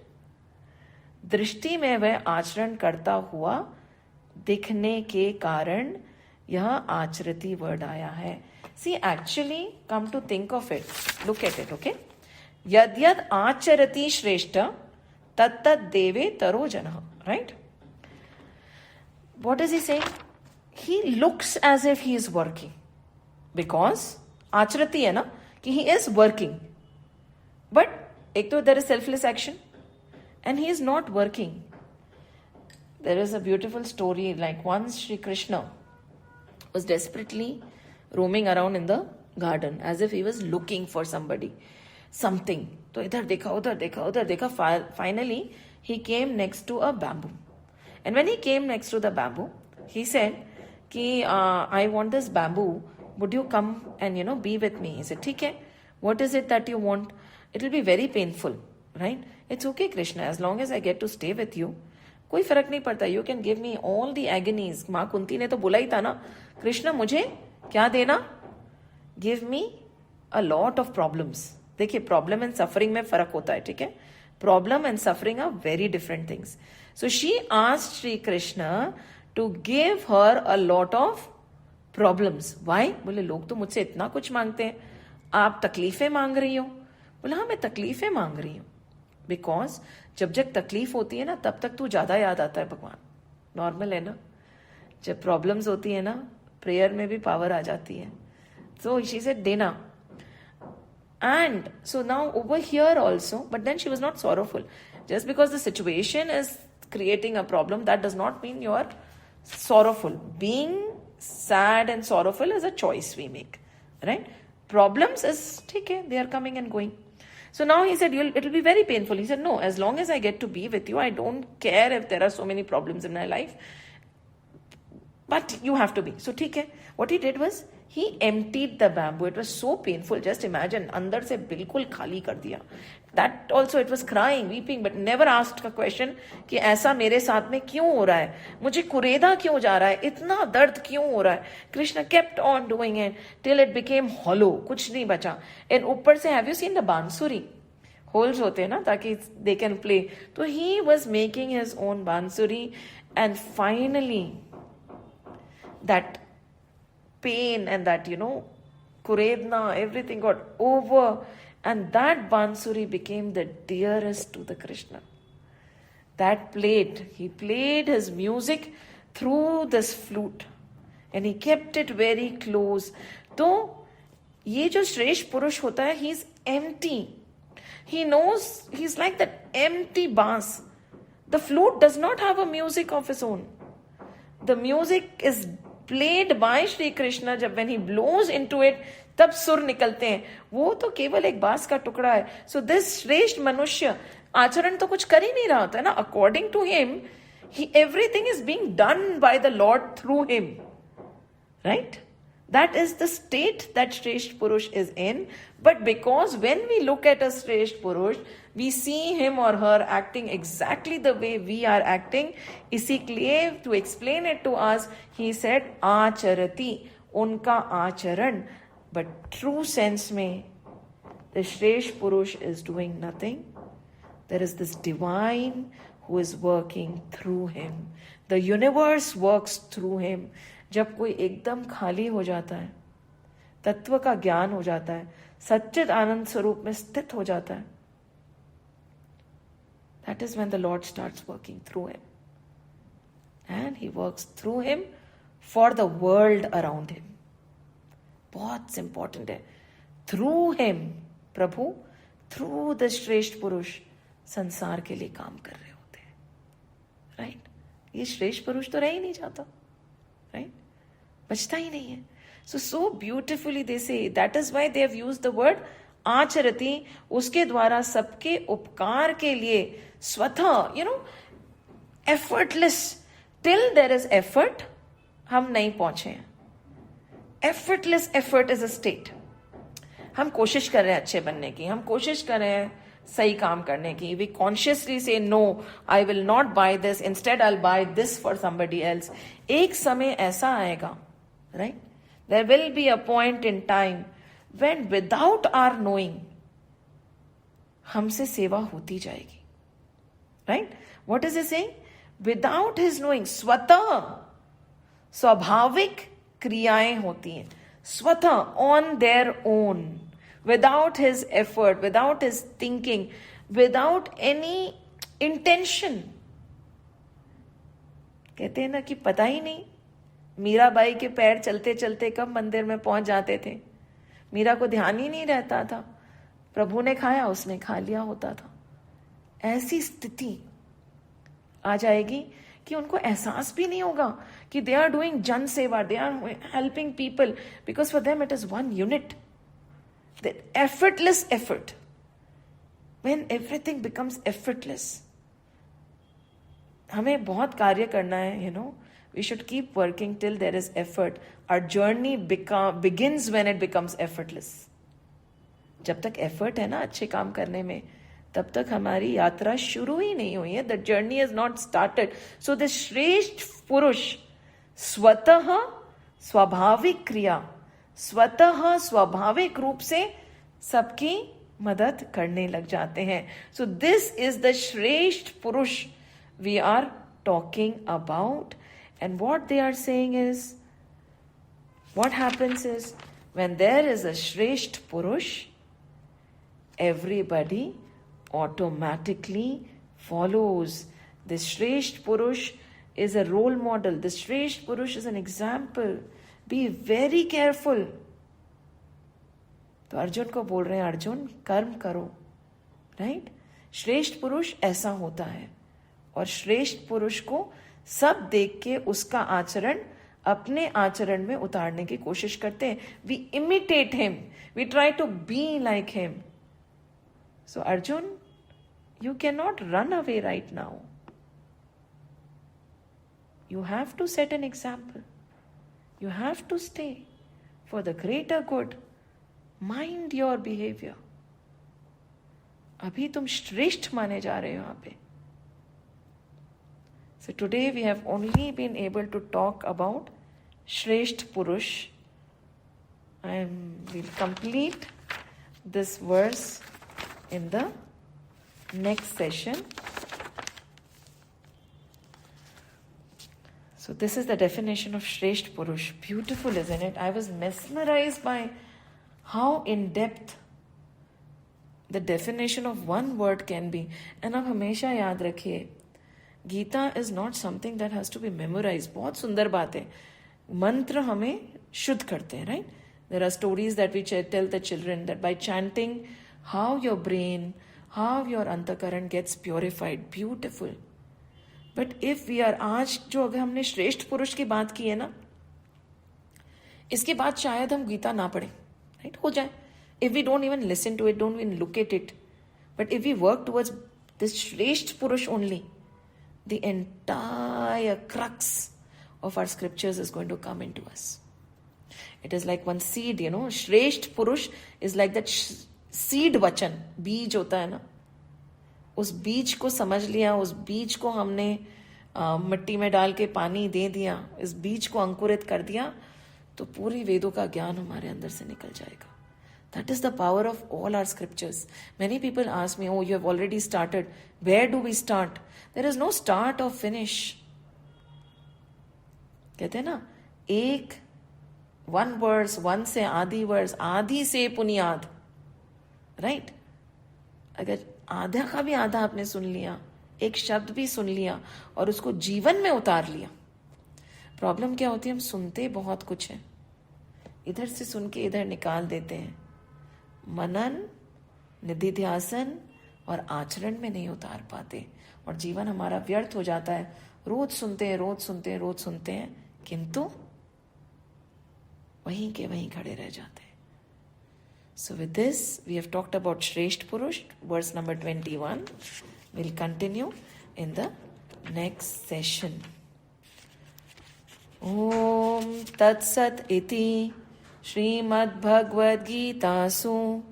दृष्टि में वह आचरण करता हुआ दिखने के कारण यह आचरति वर्ड आया है. See, actually, come to think of it, look at it, okay? यद यद आचरति श्रेष्ठ तत्तद देवे तरो जनः, right? What is he saying? He looks as if he is working because आचरती है ना कि he is working, but एक तो there is selfless action and he is not working. There is a beautiful story, like once Shri Krishna was desperately roaming around in the garden as if he was looking for somebody, something. तो इधर देखा उधर देखा उधर देखा. Finally he came next to a bamboo, and when he came next to the bamboo, he said कि I want this bamboo, would you come and be with me? He said, ठीक है, what is it that you want? It will be very painful, right? It's okay Krishna, as long as I get to stay with you. कोई फर्क नहीं पड़ता. You can give me all the agonies. माँ कुंती ने तो बोला ही था ना, कृष्ण मुझे क्या देना? Give me a lot of problems. देखिए, प्रॉब्लम एंड सफरिंग में फर्क होता है, ठीक है? Problem and suffering are very different things. So she asked Shri Krishna to give her a lot of problems. Why? बोले लोग तो मुझसे इतना कुछ मांगते हैं, आप तकलीफें मांग रही हो. बोला हाँ, मैं तकलीफें मांग रही हूं बिकॉज जब जब तकलीफ होती है ना तब तक तू ज्यादा याद आता है भगवान. नॉर्मल है ना, जब प्रॉब्लम्स होती है ना प्रेयर में भी पावर आ जाती है. सो शी सेड देना. And so now over here also, but then she was not sorrowful. Just because the situation is creating a problem, that does not mean you are sorrowful. Being sad and sorrowful is a choice we make, right? Problems is okay, they are coming and going. So now he said, it will be very painful. He said, no, as long as I get to be with you, I don't care if there are so many problems in my life, but you have to be. So okay, what he did was he emptied the bamboo. It was so painful. Just imagine, अंदर से बिल्कुल खाली कर दिया. That also it was crying, weeping, but never asked a question कि ऐसा मेरे साथ में क्यों हो रहा है, मुझे कुरेदा क्यों जा रहा है, इतना दर्द क्यों हो रहा है. Krishna kept on doing it till it became hollow. कुछ नहीं बचा. And ऊपर से have you seen the bansuri? Holes होते हैं ना ताकि they can play. तो he was making his own bansuri, and finally that pain and that kuredna, everything got over, and that bansuri became the dearest to the Krishna. That he played his music through this flute and he kept it very close. तो ये जो श्रेष्ठ पुरुष होता है, he is empty. He knows he's like that empty bass. The flute does not have a music of his own. The music is played by Shri Krishna. जब when he blows into it, तब सुर निकलते हैं. वो तो केवल एक बांस का टुकड़ा है. So this श्रेष्ठ मनुष्य आचरण तो कुछ कर ही नहीं रहा होता है ना. According to him, everything is being done by the Lord through him. Right? That is the state that Shresth Purush is in. But because when we look at a Shresth Purush, we see him or her acting exactly the way we are acting. इसीलिए to explain it to us, he said, आचरति, उनका आचरण. But true sense में, the Shresth Purush is doing nothing. There is this divine who is working through him. The universe works through him. जब कोई एकदम खाली हो जाता है, तत्व का ज्ञान हो जाता है, सच्चिद आनंद स्वरूप में स्थित हो जाता है, that is when the Lord starts working through him. And he works through him for the world around him. बहुत important है. Through him, Prabhu through the श्रेष्ठ पुरुष संसार के लिए काम कर रहे होते हैं. Right? ये श्रेष्ठ पुरुष तो रह ही नहीं जाता. Right? बचता ही नहीं है. So beautifully they say, that is why they have used the word आचरति. उसके द्वारा सबके उपकार के लिए स्वतः, effortless. Till there is effort, हम नहीं पहुंचे हैं. Effortless effort is a state. हम कोशिश कर रहे हैं अच्छे बनने की, हम कोशिश कर रहे हैं सही काम करने की. We consciously say no, I will not buy this, instead I'll buy this for somebody else. एक समय ऐसा आएगा, right? There will be a point in time when without our knowing हमसे सेवा होती जाएगी. Right? What is he saying? Without his knowing, स्वतः स्वाभाविक क्रियाएं होती हैं. स्वतः, on their own, without his effort, without his thinking, without any intention. कहते हैं ना कि पता ही नहीं मीराबाई के पैर चलते चलते कब मंदिर में पहुंच जाते थे. मीरा को ध्यान ही नहीं रहता था. प्रभु ने खाया, उसने खा लिया होता था. ऐसी स्थिति आ जाएगी कि उनको एहसास भी नहीं होगा कि they are doing jan seva, they are helping people, because for them it is one unit. The effortless effort, when everything becomes effortless. हमें बहुत कार्य करना है, we should keep working till there is effort. Our journey begins when it becomes effortless. जब तक effort है ना अच्छे काम करने में, तब तक हमारी यात्रा शुरू ही नहीं हुई है. The journey has not started. So the श्रेष्ठ पुरुष स्वतः स्वाभाविक क्रिया, स्वतः स्वाभाविक रूप से सबकी मदद करने लग जाते हैं. So this is the श्रेष्ठ पुरुष we are talking about. And what they are saying is, what happens is, when there is a Shresht Purush, everybody automatically follows. This Shresht Purush is a role model. This Shresht Purush is an example. Be very careful. तो अर्जुन को बोल रहे हैं, अर्जुन कर्म करो. Right? श्रेष्ठ पुरुष ऐसा होता है, और श्रेष्ठ पुरुष को सब देख के उसका आचरण अपने आचरण में उतारने की कोशिश करते हैं. We imitate him, we try to be like him. So Arjun, you can not run away right now. You have to set an example. You have to stay for the greater good. Mind your behaviour. अभी तुम श्रेष्ठ माने जा रहे हो यहां पे. So today we have only been able to talk about Shresht Purush. We'll complete this verse in the next session. So this is the definition of Shresht Purush. Beautiful, isn't it? I was mesmerized by how in depth the definition of one word can be. And आप हमेशा याद रखिए, Gita is not something that has to be memorize. बहुत सुंदर बात है. मंत्र हमें शुद्ध करते हैं. Right? There are stories that we tell the children that by chanting how your brain, how your antahkaran gets purified. Beautiful. But if we are, आज जो अगर हमने श्रेष्ठ पुरुष की बात की है ना, इसके बाद शायद हम गीता ना पढ़ें. राइट? हो जाए. If we don't even listen to it, don't even look at it, but if we work towards this श्रेष्ठ पुरुष only, the entire crux of our scriptures is going to come into us. It is like one seed, Shresht Purush is like that seed vachan, बीज होता है ना, उस बीज को समझ लिया, उस बीज को हमने मिट्टी में डाल के पानी दे दिया, इस बीज को अंकुरित कर दिया, तो पूरी वेदों का ज्ञान हमारे अंदर से निकल जाएगा. That is the power of all our scriptures. Many people ask me, oh, you have already started. Where do we start? There is no start or finish. कहते हैं ना, एक वन वर्स, वन से आधी वर्स, आधी से पुनियाद, right? अगर आधा का भी आधा आपने सुन लिया, एक शब्द भी सुन लिया और उसको जीवन में उतार लिया. प्रॉब्लम क्या होती है, हम सुनते बहुत कुछ है, इधर से सुन के इधर निकाल देते हैं, मनन, निधिध्यासन और आचरण में नहीं उतार पाते और जीवन हमारा व्यर्थ हो जाता है. रोज सुनते हैं, रोज सुनते हैं, रोज सुनते हैं, किंतु वहीं के वहीं खड़े रह जाते हैं. So with this, we have talked about Shresht Purush, verse number 21. We'll continue in the next session. Om Tat Sat Iti Srimad Bhagavad Gitasu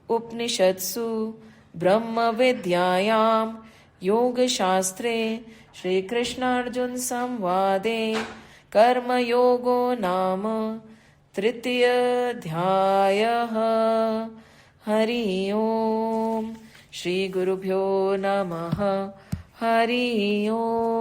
Upnishatsu Brahma Vidyayam Yoga Shastre Shri Krishna Arjun Samvade Karma Yogo Nama तृतीय अध्यायः. हरि ओम. श्री गुरुभ्यो नमः. हरि ओम.